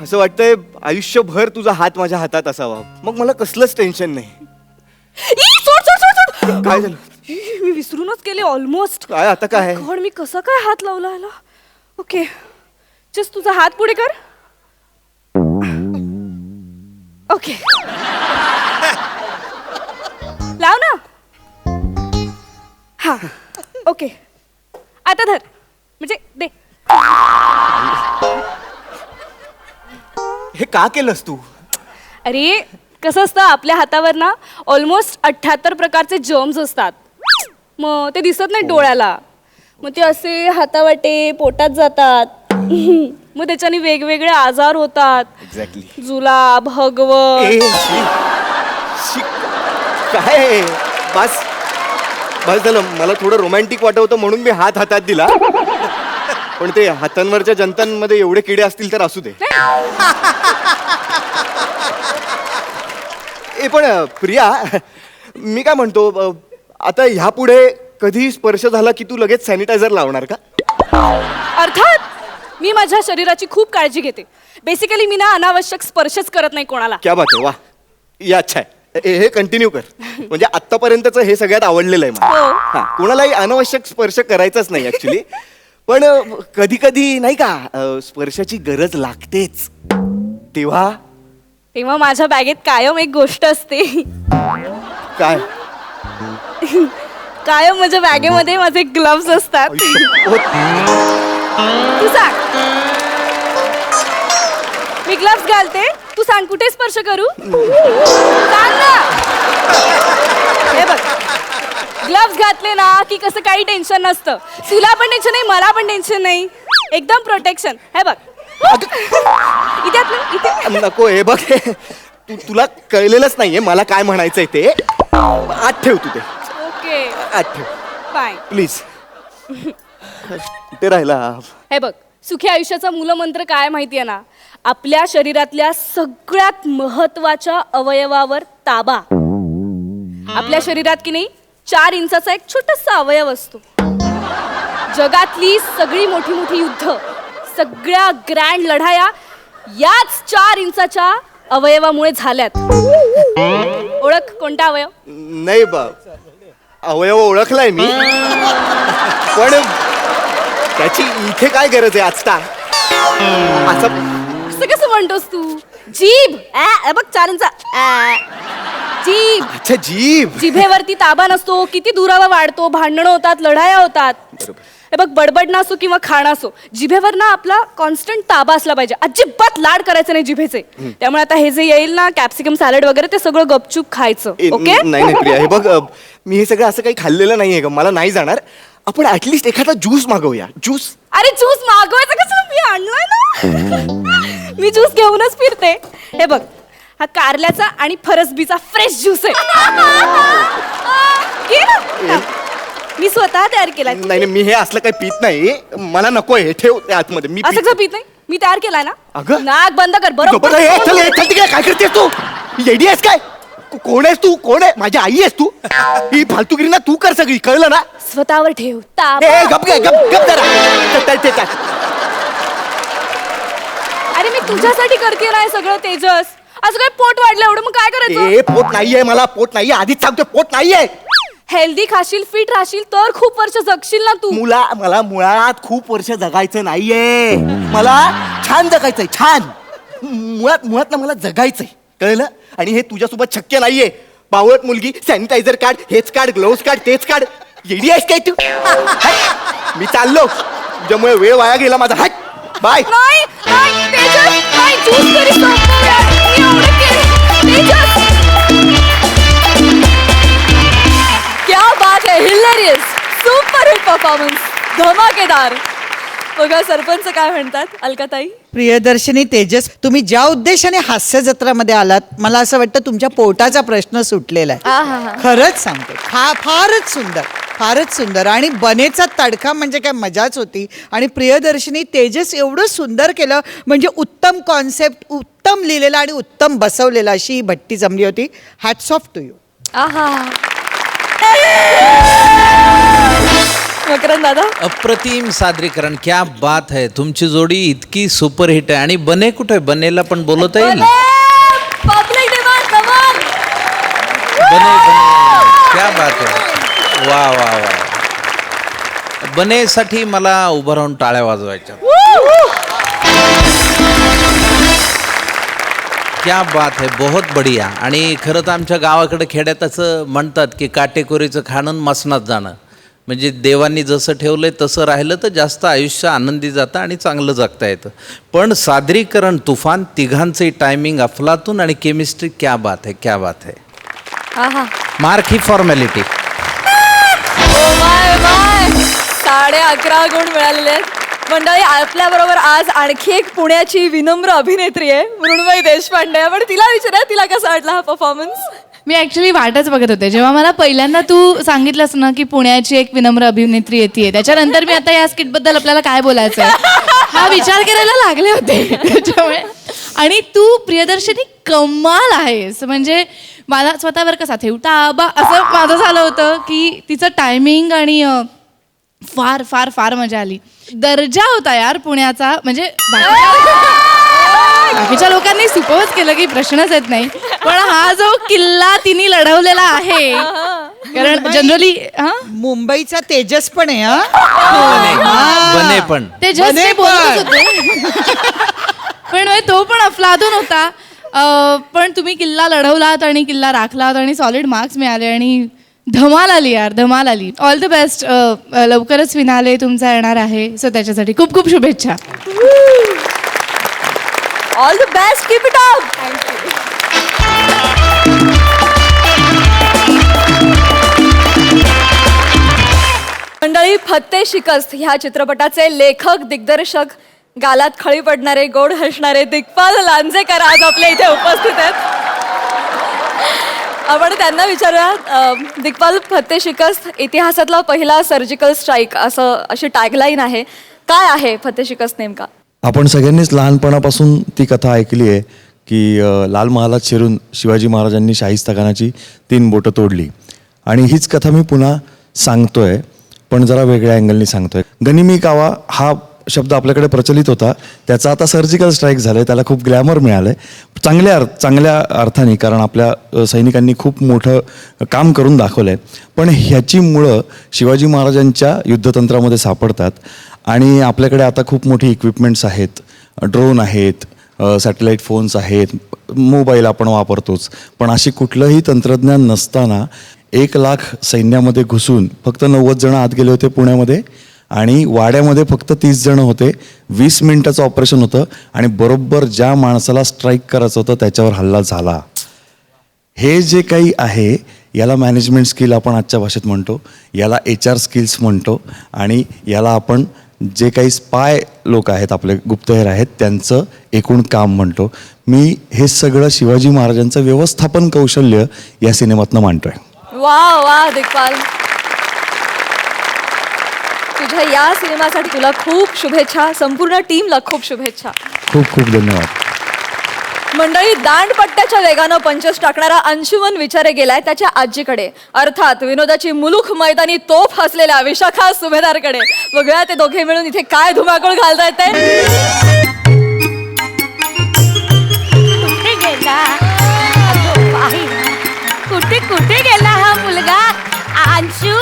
असं वाटतंय आयुष्यभर तुझा हात माझ्या हातात असावा, मग मला कसलंच टेन्शन नाही. सोड सोड सोड सोड. काय झालं? मी विसरूनच गेले ऑलमोस्ट. काय आता काय? गॉड, मी कसा काय हात लावला ह्याला? ओके, जस्ट तुझा हात पुढे कर. ओके, लाव ना. हा, ओके. आता धर, म्हणजे दे. हे का केलंस तू? अरे कसं असतं, आपल्या हातावर ना ऑलमोस्ट 78 प्रकारचे जर्म्स असतात. मग ते दिसत नाही डोळ्याला, मग ते असे हातावाटे पोटात जातात. मग त्याच्याने वेगवेगळे आजार होतात. एक्झॅक्टली. जुलाब, हगवत. काय? बस बस झालं. मला थोडं रोमॅन्टिक वाटवतं म्हणून मी हात हातात दिला, पण ते हातांवरच्या जंतांमध्ये एवढे किडे असतील तर असू दे. पण प्रिया, मी काय म्हणतो, आता ह्यापुढे कधी स्पर्श झाला की तू लगेच सॅनिटायझर लावणार का? अर्थात, मी माझ्या शरीराची खूप काळजी घेते. बेसिकली मी ना अनावश्यक स्पर्शच करत नाही कोणाला. क्या बात आहे, वा. या, अच्छा आहे. हे कंटिन्यू कर. म्हणजे आतापर्यंतच हे सगळ्यात आवडलेलं आहे मला. हो. हा, कोणालाही अनावश्यक स्पर्श करायचाच नाही ऍक्च्युली. पण कधी कधी नाही का स्पर्शाची गरज लागतेच, तेव्हा तेव्हा माझ्या बॅगेत कायम एक गोष्ट असते. काय? कायम माझ्या बॅगेमध्ये माझे ग्लव्स असतात. तू सांग. मी ग्लव्स घालते, तू सांग कुठे स्पर्श करू? सांग ना. हे बघ, ग्लव्स घातले ना की कसं काही टेन्शन नसतं. तुला पण टेन्शन नाही, मला पण टेन्शन नाही. एकदम प्रोटेक्शन. हे बघ, इथे इथे. नको. हे बघ, तुला कळलेलंच नाहीये मला काय म्हणायचंय ते. आत ठेव तू ते. ओके, आत ठेव फाईन. प्लीज. कुठे राहिला? हे बघ, सुखी आयुष्याचा मूलमंत्र काय माहितीये ना? आपल्या शरीरातल्या सगळ्यात महत्वाच्या अवयवावर ताबा. आपल्या शरीरात की नाही 4 इंचाचा एक छोटासा अवयव असतो. जगातली सगळी मोठी मोठी युद्ध, सगळ्या ग्रँड लढाया याच 4 इंचाच्या अवयवामुळे झाल्यात. ओळख कोणता अवयव? नाही बा, अवयव ओळखलाय मी, पण त्याची इथे काय गरज आहे आजता? असं कसं म्हणतोस तू? जीभ. बघ 4 इंचा जीभ. अच्छा, जीभ. जिभेवरती ताबा नसतो, किती दुरावा वाढतो, भांडणं होतात, लढाया होतात. हे बघ, बडबड असो किंवा खाणं असो, जिभेवर ना आपला कॉन्स्टंट ताबा असला पाहिजे. अजिबात लाड करायचे नाही जिभेचे. त्यामुळे आता हे जे येईल ना कॅप्सिकम सॅलड वगैरे, ते सगळं गपचूप खायचं. ओके? नाही प्रिया, हे बग, मी हे सगळं असं काही खाल्लेलं नाहीये ग, मला नाही जाणार. आपण ऍटलिस्ट एखादा ज्यूस मागवूया. ज्यूस. अरे ज्यूस मागवायचं कसं? मी आणलाय ना. मी ज्यूस घेऊनच फिरते. हे बघ, हा कारल्याचा आणि फरसबीचा फ्रेश ज्यूस आहे. घे ना. मी स्वतः तयार केलाय. नाही, मी हे असलं काही पीत नाही, मला नकोय. हे ठेव त्या आतमध्ये. मी असं कसं पीत नाही? मी तयार केलाय ना. अगं. नाक बंद कर. बरोबर. चल तिकडे. काय करतेस तू? येडी आहेस काय? कोण आहेस तू? कोण आहे? माझी आई आहेस तू? ही फालतूगिरी ना तू कर सगळी, कळलं ना? स्वतःवर ठेव ए, ताबा. गप जरा. अरे मी तुझ्यासाठी करते ना हे सगळं तेजस. असं काय पोट वाढलं एवढं, मग काय करायचं? ए, पोट नाहीये मला, पोट नाहीये. आधीच सांगतोय, पोट नाहीये. हेल्दी खाशील, फिट राहशील तर खूप वर्ष जगशील ना तू. मला मुळात खूप वर्ष जगायचं नाहीये. मला छान जगायचंय, छान. मुळात ना मला जगायचंय, कळलं? आणि हे तुझ्यासोबत शक्य नाहीये. बावळट मुलगी, सॅनिटायझर काढ, हेच काढ, ग्लोव्स काढ, तेच काढ. येडी आहेस काय तू? मी चाललो, तुझ्यामुळे वेळ वाया गेला माझा. हट, बाय. नाही नाही तेजस, नाही ज्यूस तरी संपव यार. मी एवढं केलं. तेजस, क्या बात है. हिलेरियस, सुपर हिट परफॉर्मन्स, धमाकेदार. बघा सरपंच काय म्हणतात. अलकाताई. प्रियदर्शनी, तेजस, तुम्ही ज्या उद्देशाने हास्य जत्रामध्ये आलात मला असं वाटतं तुमच्या पोटाचा प्रश्न सुटलेला आहे. खरंच सांगते, फारच सुंदर, फारच सुंदर. आणि बनेचा तडका म्हणजे काय मजाच होती. आणि प्रियदर्शनी, तेजस एवढं सुंदर केलं, म्हणजे उत्तम कॉन्सेप्ट, उत्तम लिहिलेला आणि उत्तम बसवलेला, अशी ही भट्टी जमली होती. Hats off to you. Makarand दादा. अप्रतिम सादरीकरण, क्या बात है. तुमची जोडी इतकी सुपरहिट आहे. आणि बने कुठे, बनेला पण बोलवता येईल. पब्लिक डिमांड, कमाल. बने क्या बात है. वा वा वा. बनेसाठी मला उभं राहून टाळ्या वाजवायच्या. क्या बात है, बहुत बढिया. आणि खरं तर आमच्या गावाकडे खेड्यात असं म्हणतात की काटेकोरीचं खाणं मसनात जाणं, म्हणजे देवांनी जसं ठेवलंय तसं राहिलं तर जास्त आयुष्य आनंदी जातं आणि चांगलं जगता येतं. पण सादरीकरण तुफान, तिघांचंही टायमिंग अफलातून आणि केमिस्ट्री, क्या बात है, क्या बात है. मार्क ही फॉर्मॅलिटी. बाय 11.5 गुण मिळालेले आहेत. मंडळी, आपल्या बरोबर आज आणखी एक पुण्याची विनम्र अभिनेत्री आहे, मृण्मयी देशपांडे. आपण तिला विचारूया, तिला कसा वाटला हा परफॉर्मन्स. मी ऍक्च्युली वाटच बघत होते जेव्हा मला पहिल्यांदा तू सांगितलंस ना की पुण्याची एक विनम्र अभिनेत्री येते, त्याच्यानंतर मी आता या स्किट बद्दल आपल्याला काय बोलायचं हा विचार करायला लागले होते त्याच्यामुळे. आणि तू प्रियदर्शनी कमाल आहेस, म्हणजे मला स्वतःवर कसा ठेवता आबा असं माझं झालं होतं की तिचं टायमिंग आणि फार फार फार मजा आली. दर्जा होता यार पुण्याचा, म्हणजे बाकीच्या लोकांनी सुपवच केलं की प्रश्नच येत नाही, पण हा जो किल्ला तिने लढवलेला आहे, कारण जनरली मुंबईचा तेजस पण आहे. बने पण ते जस्ट बोलतच होते पण तो पण अफलातून होता. पण तुम्ही किल्ला लढवलात आणि किल्ला राखलात आणि सॉलिड मार्क्स मिळाले आणि धमाल आली यार, धमाल आली. All the best. लवकरच फिनाले तुमचा येणार आहे, सो त्याच्यासाठी खूप खूप शुभेच्छा. All the best, keep it up. मंडळी, फत्ते शिकस्त ह्या चित्रपटाचे लेखक, दिग्दर्शक, गालात खळी पडणारे, गोड हसणारे दिग्पाल लांजेकर आज आपल्या इथे उपस्थित आहेत. आपण त्यांना विचारूया. दिग्पाल, फत्ते शिकस्त इतिहासातला पहिला सर्जिकल स्ट्राईक अशी टॅगलाईन आहे. काय आहे फत्ते शिकस्त नेमका? आपण सगळ्यांनीच लहानपणापासून ती कथा ऐकली आहे की लाल महालात शिरून शिवाजी महाराजांनी शाहिस्ताखानाची 3 बोटं तोडली. आणि हीच कथा मी पुन्हा सांगतोय, पण जरा वेगळ्या अँगलनी सांगतोय. गनिमी कावा हा शब्द आपल्याकडे प्रचलित होता, त्याचा आता सर्जिकल स्ट्राईक झालं आहे, त्याला खूप ग्लॅमर मिळालं आहे चांगल्या अर्थाने, कारण आपल्या सैनिकांनी खूप मोठं काम करून दाखवलं आहे. पण ह्याची मुळं शिवाजी महाराजांच्या युद्धतंत्रामध्ये सापडतात. आणि आपल्याकडे आता खूप मोठी इक्विपमेंट्स आहेत, ड्रोन आहेत, सॅटेलाईट फोन्स आहेत, मोबाईल आपण वापरतोच. पण अशी कुठलंही तंत्रज्ञान नसताना 1 लाख सैन्यामध्ये घुसून फक्त 90 जण आत गेले होते पुण्यामध्ये, आणि वाड्यामध्ये फक्त 30 जण होते. 20 मिनिटाचं ऑपरेशन होतं आणि बरोबर ज्या माणसाला स्ट्राईक करायचं होतं त्याच्यावर हल्ला झाला. हे जे काही आहे याला मॅनेजमेंट स्किल आपण आजच्या भाषेत म्हणतो, याला HR स्किल्स म्हणतो, आणि याला आपण जे काही स्पाय लोक आहेत, आपले गुप्तहेर आहेत, त्यांचं एकूण काम म्हणतो. मी हे सगळं शिवाजी महाराजांचं व्यवस्थापन कौशल्य या सिनेमातनं मांडतोय. वा वा दिग्पाल, तुझ्या या सिनेमासाठी तुला खूप शुभेच्छा, संपूर्ण टीमला खूप शुभेच्छा. खूप खूप धन्यवाद. मंडळी, दांडपट्ट्याच्या वेगानं पंचस टाकणारा अंशुमन विचारे गेलाय त्याच्या आजीकडे, अर्थात विनोदाची मुलूख मैदानी तोफ असलेल्या विशाखा सुभेदारकडे. बघूया ते दोघे मिळून इथे काय धुमाकूळ घालतायत ते. कुठे गेला अगं बाई, कुठे गेला हा मुलगा? अंशू,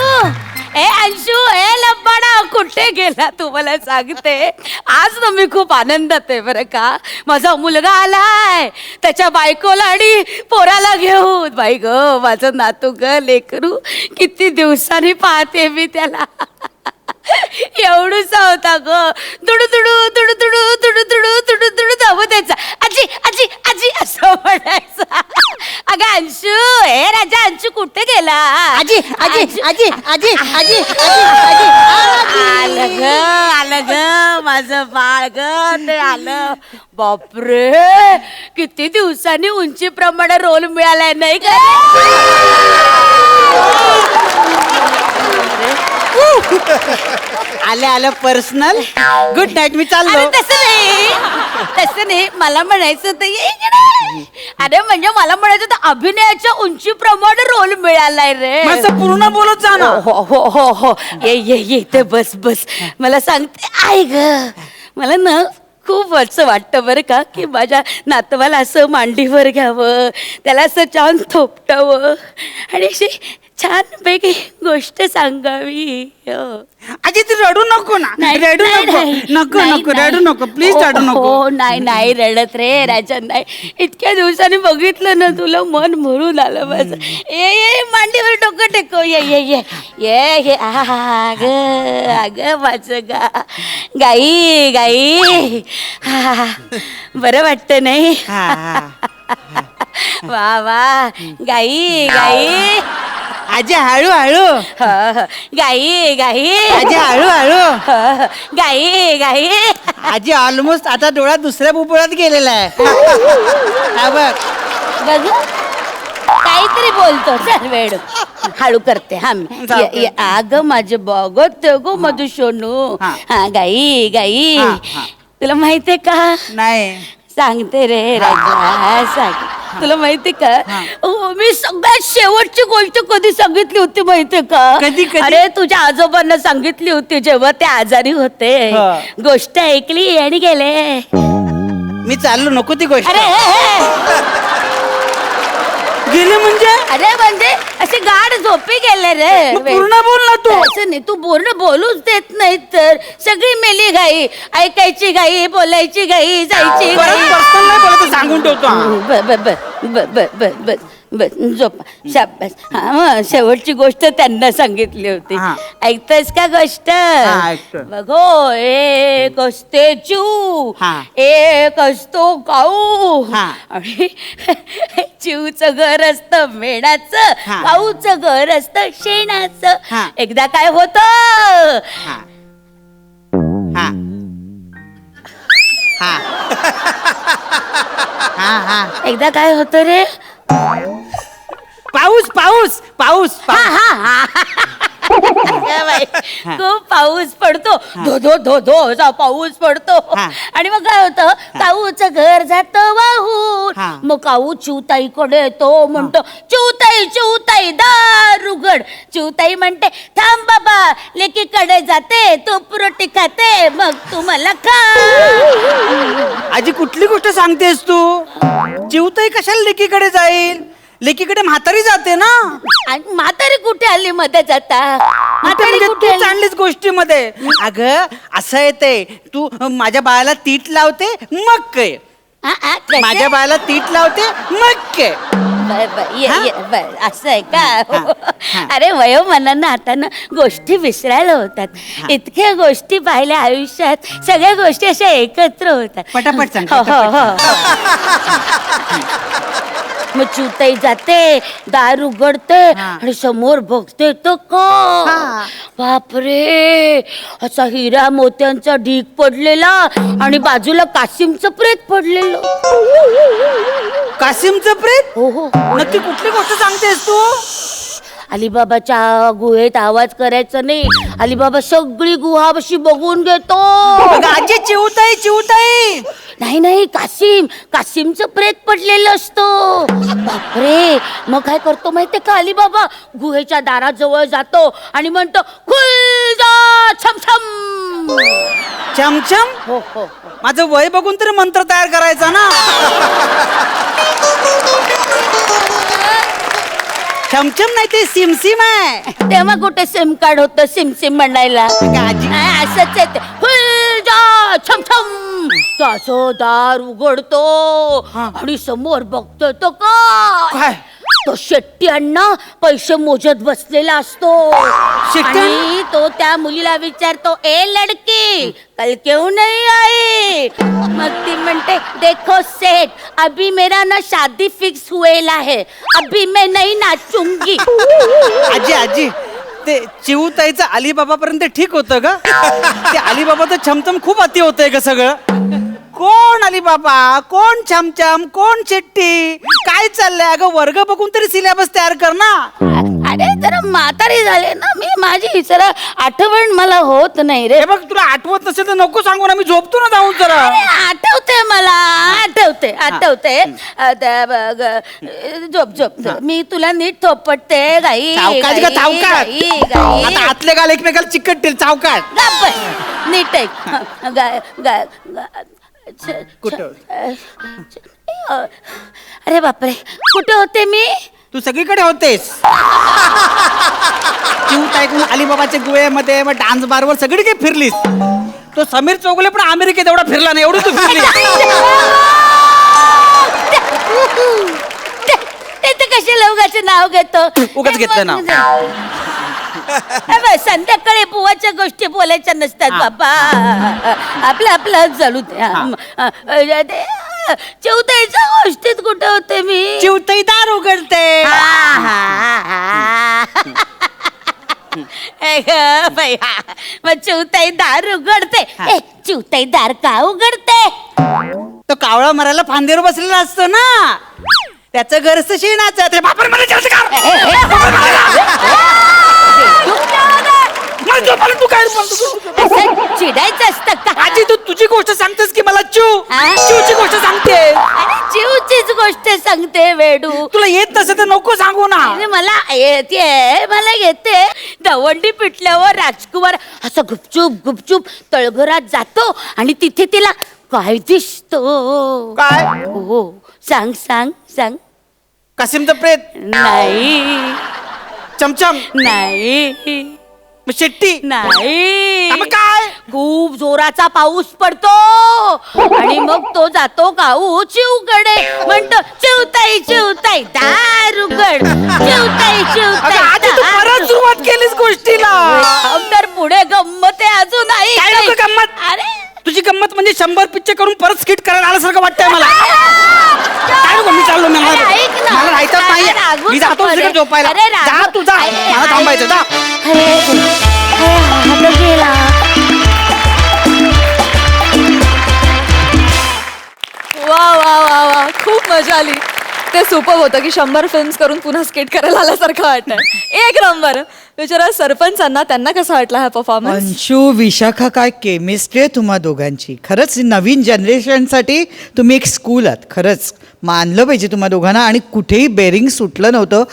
अंशू, लब्बाडा, कुठे गेला तू? मला सांगते, आज ना मी खूप आनंदात आहे बरं का. माझा मुलगा आलाय त्याच्या बायकोला आणि पोराला घेऊन. बाई ग, माझं नातू ग, लेकरू, किती दिवसांनी पाहते मी त्याला. एवढूसा होता ग, तुडू तुडू तुडू तुडू तुडू तुडू तुडू तुडू धावू द्यायचा. आजी आजी आजी असं म्हणायचं. अगं अंशू, राजा अंशू, कुठे गेला आजी आजी आजी आजी आजी आलं ग आलं ग माझं बाळ ग ते आलं. बापरे किती दिवसांनी उंचीप्रमाणे रोल मिळालाय नाही का? आलं आलं पर्सनल. गुड नाईट मी चाललो. तसं नाही मला म्हणायचं होतं ये इकडे. अरे म्हणजे मला म्हणायचं होतं अभिनयाच्या उंचीप्रमाणे रोल मिळालाय रे. माझं पूर्ण बोलत जा ना. हो हो हो हो ये ये ये इथे बस बस. मला सांगते आई ग मला ना खूप असं वाटतं बरं का की माझ्या नातवाला असं मांडीवर घ्यावं, त्याला असं छान थोपटावं आणि अशी छानपैकी गोष्ट सांगावी. आजी तू रडू नको ना. रडू नको नको नको रडू नको प्लीज रडू नको. हो नाही नाही रडत रे राजा नाही. इतक्या दिवसांनी बघितलं ना तुला मन भरून आलं माझं. ये ये मांडीवर डोकं टेको ये ये ये ये ये आग आग माझं गाई गाई. बरं वाटतं नाही. वा वा गाई गाई. आजी हळू हळू. गाई गाई. आजी हळू हळू. गाई गाई. आजी ऑलमोस्ट आता डोळा दुसऱ्या बुबुळात गेलेला आहे. हा बघ. बघ काहीतरी बोलतो चल वेळ हळू करते हा मी. अग माझे बघत गो माझं सोनू. हा गाई गाई. तुला माहितीये का? नाही सांगते रे राजा सांग. तुला माहितीये का मी सगळ्यात शेवटची गोष्ट कधी सांगितली होती माहितीये का? कधी? अरे तुझ्या आजोबांना सांगितली होती जेव्हा ते आजारी होते. गोष्ट ऐकली आणि गेले. मी चाललो नको ती गोष्ट. अरे गेले म्हणजे अरे म्हणजे असे गाढ झोपी गेले रे. पूर्ण बोल ना तू. असं नाही तू पूर्ण बोलूच देत नाही तर. सगळी मेली घाई, ऐकायची घाई, बोलायची घाई, जायची घाई. पर्सनल नाही बोलायचं सांगून ठेवतो. बस झोपा शाबास. हा मग शेवटची गोष्ट त्यांना सांगितली होती. ऐकतोस का गोष्ट? ऐकतोय. बघो एक असते चू, एक असतो काऊ आणि चिवचं घर असतं मेणाचं, काऊचं घर असतं शेणाचं. एकदा काय होत एकदा काय होत रे? पाऊस पाऊस पाऊस. खूप पाऊस पडतो. धो धो धो धो असा पाऊस पडतो. आणि मग काय होतं काऊचं घर जात वाहून. मग काऊ चिवताईकडे येतो म्हणतो चिवताई चिवताई दार उघड. चिवताई म्हणते थांब बाबा लेकीकडे जाते तूप रोटी खाते मग तू मला खा. आजी कुठली गोष्ट सांगतेस तू? चिवताई कशाला लेकीकडे जाईल? लेकीकडे म्हातारी जाते ना. आणि म्हातारी कुठे आली मध्ये जाता? म्हातारी कुठे आली? चांगलीच गोष्टीमध्ये. अगं असं येते तू माझ्या बाळाला तीट लावते मग काय. माझ्या बाळाला तीट लावते मग काय. असं आहे का? अरे वयोमानानं आता ना गोष्टी विसरायला होतात. इतक्या गोष्टी पाहिल्या आयुष्यात सगळ्या गोष्टी अशा एकत्र होतात. पटापट सांग. मग चिवताई जाते दार उघडते आणि समोर बघते तर का बापरे असा हिरा मोत्यांचा ढीग पडलेला आणि बाजूला कासिमचं प्रेत पडलेलं. कासिमचं प्रेत? हो हो. नक्की कुठली गोष्ट सांगतेस तू? अलिबाबाच्या गुहेत आवाज करायचा नाही. अलिबाबा सगळी गुहाबशी बघून घेतो. आजी चिवताई चिवताई. नाही नाही कासिमचं प्रेत पडलेलं असतं. बापरे मग काय करतो माहितीये का अलिबाबा? गुहेच्या दाराजवळ जातो आणि म्हणतो खुल जा छमछम. चमचम? हो हो. माझं वय बघून तरी मंत्र तयार करायचा ना. चमचम नाही ते सिमसिम आहे. तेव्हा कुठे सिम कार्ड होतं सिमसिम म्हणायला? असंच आहे ते. खुल जा छमछम. त्याचं दार उघडतो आणि समोर बघतो तो काय तो शेट्टी अण्णा पैसे मोजत बसलेला असतो आणि तो त्या मुलीला विचारतो, ए लडकी कल क्यों नहीं आई? मग ती म्हणते, देखो सेठ अभी मेरा ना शादी फिक्स हुएला है, अभी मैं नहीं नाचूंगी. आजी आजी ते चिवताईचं अलिबाबा पर्यंत ठीक होतं का? ते अलिबाबाचं छमछम खूप अति होतंय का सगळं? कोण अलिबाबा, कोण छमछम, कोण शेट्टी, काय चाललंय? अगं वर्ग बघून तरी सिलेबस तयार कर ना. अरे जरा म्हातारी झाले ना मी, माझी जरा आठवण मला होत नाही रे. हे बघ तुला आठवत नसेल तर नको सांगू ना, मी झोपतो ना जाऊन जरा. अरे आठवते मला, आठवते. झोप. मी तुला नीट थोपटते गाई. चावकाट का चावकाट? आता आतले गाल एकमेकाला चिकटतील. चावकाट नीट आहे. अरे बापरे, कुठे होते मी? तू सगळीकडे होतेस. चिवताईकडून अलिबाबाच्या गुहेमध्ये, मग डान्स बारवर सगळीकडे फिरलीस. तो समीर चौगुले पण अमेरिकेत एवढा फिरला नाही, एवढी तू फिरली. ते कशाला उगाचे नाव घेतो? उगाच घेतलं नाव. संध्याकाळी बुवाच्या गोष्टी बोलायच्या नसतात बाबा. आपलं जळू दे. चिवताईच्या गोष्टीत कुठे होते मी? चिवताई दार उघडते. मग चिवताई दार उघडते. चिवताई दार का उघडते? तो कावळा मरायला फांदीवर बसलेला असतो ना, त्याचं घर असतं शेणाचं. बापर मला तू काय चिडायचं असतं का? आजी तू तुझी गोष्ट सांगतेस की मला चिवची गोष्ट सांगते? अरे चिवचीच गोष्ट सांगते वेडू. तुला येत नसेल तर नको सांगू ना. अरे मला येते. दवंडी पिटल्यावर राजकुमार असं गुपचूप तळघरात जातो आणि तिथे तिला काय दिसतो? काय? हो सांग. कासिमचं प्रेत? नाही. चमचम? नाही. शेट्टी? नाही. मग काय? खूप जोराचा पाऊस पडतो आणि मग तो जातो गाऊ चिवकडे, म्हणतो, चिवताई दार उघड. आजी तू परत सुरुवात केलीस गोष्टीला. तर पुढे गंमत आहे अजून. काय नको गंमत? अरे तुझी गंमत म्हणजे 100 पिक्चर करून परत स्किट करायला आल्यासारखं वाटतंय मला. काय नको, मी चाललो. मला राहायचं नाहीये, मी जातो तिकडे झोपायला. जा तू जा, मला थांबायचं. जा. वा खूप मजा आली. ते सुपर होतं की 100 फिल्म्स करून पुन्हा स्केट करायला आल्यासारखं वाटतंय. एक नंबर. विचारा सरपंचांना, त्यांना कसा वाटला हा परफॉर्मन्स? अंशू, विशाखा, काय केमिस्ट्री आहे तुम्हा दोघांची. खरंच नवीन जनरेशनसाठी तुम्ही एक स्कूल आहात. खरंच मानलं पाहिजे तुम्हा दोघांना. आणि कुठेही बेरिंग सुटलं नव्हतं.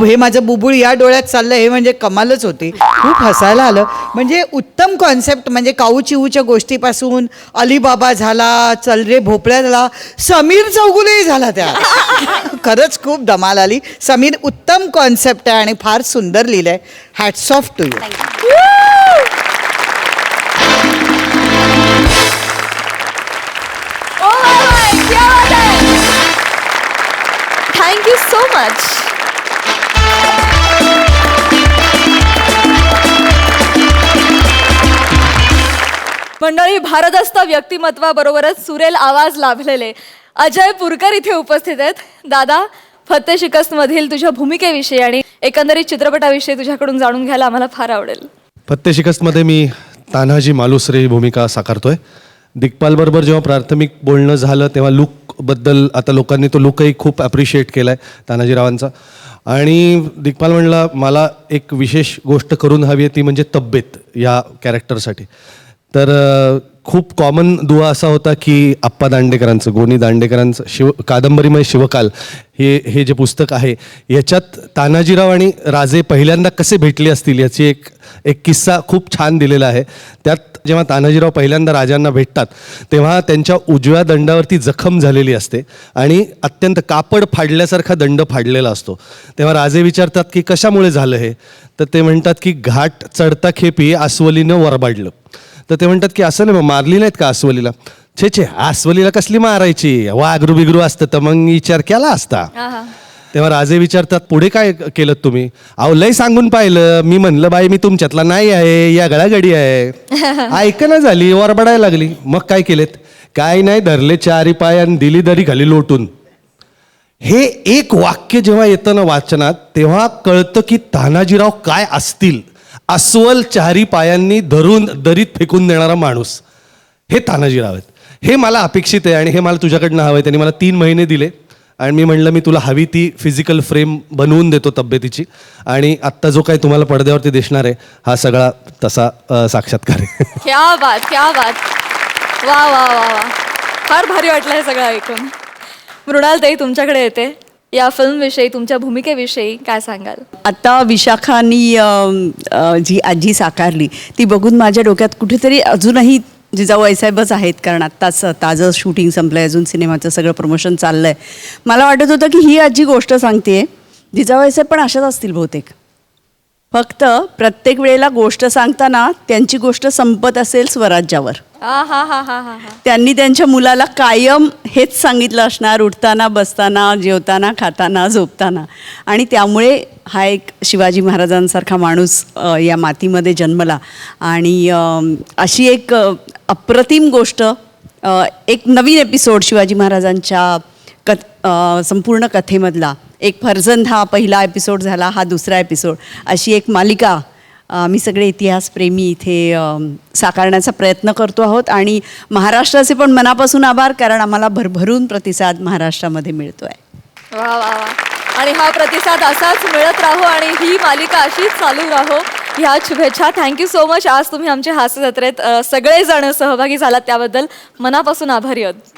हे माझं बुबुळ या डोळ्यात चाललं हे म्हणजे कमालच होती. खूप हसायला आलं. म्हणजे उत्तम कॉन्सेप्ट. म्हणजे काऊ चिवूच्या गोष्टीपासून अलिबाबा झाला, चल रे भोपळ्या झाला, समीर चौगुलेही झाला त्या. खरंच खूप धमाल आली. समीर, उत्तम कॉन्सेप्ट आहे आणि फार सुंदर लिहिलंय. Hats off to you. Thank you so much. मंडळी, भारदस्त व्यक्तिमत्वाबरोबरच सुरेल आवाज लाभलेले अजय पुरकर इथे उपस्थित आहेत. दादा, फत्ते शिकस्त मधील तुझ्या भूमिकेविषयी आणि एकंदरीत चित्रपटाविषयी तुझ्याकडून जाणून घ्यायला आम्हाला फार आवडेल. फत्ते शिकस्तमध्ये मी तान्हाजी मालुसरे ही भूमिका साकारतोय. दिग्पालबरोबर जेव्हा प्राथमिक बोलणं झालं तेव्हा लुकबद्दल आता लोकांनी तो लुकही खूप ॲप्रिशिएट केला आहे तान्हाजीरावांचा. आणि दिग्पाल म्हणला मला एक विशेष गोष्ट करून हवी आहे, ती म्हणजे तब्येत या कॅरेक्टरसाठी. तर खूप कॉमन दुवा असा होता की आप्पा दांडेकरांचं, गोनी दांडेकरांचं कादंबरीमय शिवकाल हे जे पुस्तक आहे याच्यात तानाजीराव आणि राजे पहिल्यांदा कसे भेटले असतील याची एक किस्सा खूप छान दिलेला आहे. त्यात जेव्हा तानाजीराव पहिल्यांदा राजांना भेटतात तेव्हा त्यांच्या उजव्या दंडावरती जखम झालेली असते आणि अत्यंत कापड फाडल्यासारखा दंड फाडलेला असतो. तेव्हा राजे विचारतात की कशामुळे झालं हे? तर ते म्हणतात की घाट चढता खेपी अस्वलीनं वरबाडलं. तर ते म्हणतात की असं नाही, मारली नाहीत का अस्वलीला? छे अस्वलीला कसली मारायची, वाघरू बिगरू असतं तर मग विचार केला असता. तेव्हा राजे विचारतात पुढे काय केलं तुम्ही? अहो लय सांगून पाहिलं, मी म्हणलं बाई मी तुमच्यातला नाही आहे, या गळागडी आहे. ऐकणं झाली, वरबडायला लागली. मग काय केलेत? काय नाही, धरले चारी पाय आणि दिली दरी खाली लोटून. हे एक वाक्य जेव्हा येतं ना वाचनात, तेव्हा कळतं की तानाजीराव काय असतील. अस्वल चारी पायांनी धरून दरीत फेकून देणारा माणूस, हे तानाजीराव आहेत. हे मला अपेक्षित आहे आणि हे मला तुझ्याकडनं हवं आहे. त्यांनी मला 3 महिने दिले आणि मी म्हणलं मी तुला हवी ती फिजिकल फ्रेम बनवून देतो तब्येतीची. आणि आत्ता जो काही तुम्हाला पडद्यावरती दिसणार आहे हा सगळा तसा साक्षात्कार आहे. क्या बात, क्या बात. वा वा वा वा, फार भारी वाटलं हे सगळं ऐकून. मृणालताई, तुमच्याकडे येते. या फिल्मविषयी, तुमच्या भूमिकेविषयी काय सांगाल? आता विशाखानी जी आजी साकारली ती बघून माझ्या डोक्यात कुठेतरी अजूनही जिजाऊबाईसाहेबच आहेत, कारण आत्ताच ताजं शूटिंग संपलंय, अजून सिनेमाचं सगळं प्रमोशन चाललंय. मला वाटत होतं की ही आजी गोष्ट सांगते, जिजाऊबाईसाहेब पण अशाच असतील बहुतेक. फक्त प्रत्येक वेळेला गोष्ट सांगताना त्यांची गोष्ट संपत असेल स्वराज्यावर. हा हा हा हा हा. त्यांनी त्यांच्या मुलाला कायम हेच सांगितलं असणार, उठताना बसताना जेवताना खाताना झोपताना. आणि त्यामुळे हा एक शिवाजी महाराजांसारखा माणूस या मातीमध्ये जन्मला. आणि अशी एक अप्रतिम गोष्ट, एक नवीन एपिसोड शिवाजी महाराजांच्या संपूर्ण कथेमधला. एक फर्जंद हा पहिला एपिसोड झाला, हा दुसरा एपिसोड. अशी एक मालिका आम्ही सगळे इतिहासप्रेमी इथे साकारण्याचा प्रयत्न करतो आहोत. आणि महाराष्ट्राचे पण मनापासून आभार, कारण आम्हाला भरभरून प्रतिसाद महाराष्ट्रामध्ये मिळतो आहे. वा वा वा. आणि हा प्रतिसाद असाच मिळत राहो आणि ही मालिका अशीच चालू राहो, ह्या शुभेच्छा. Thank you so much. आज तुम्ही आमच्या हास्य जत्रेत सगळेजण सहभागी झालात त्याबद्दल मनापासून आभारी आहोत.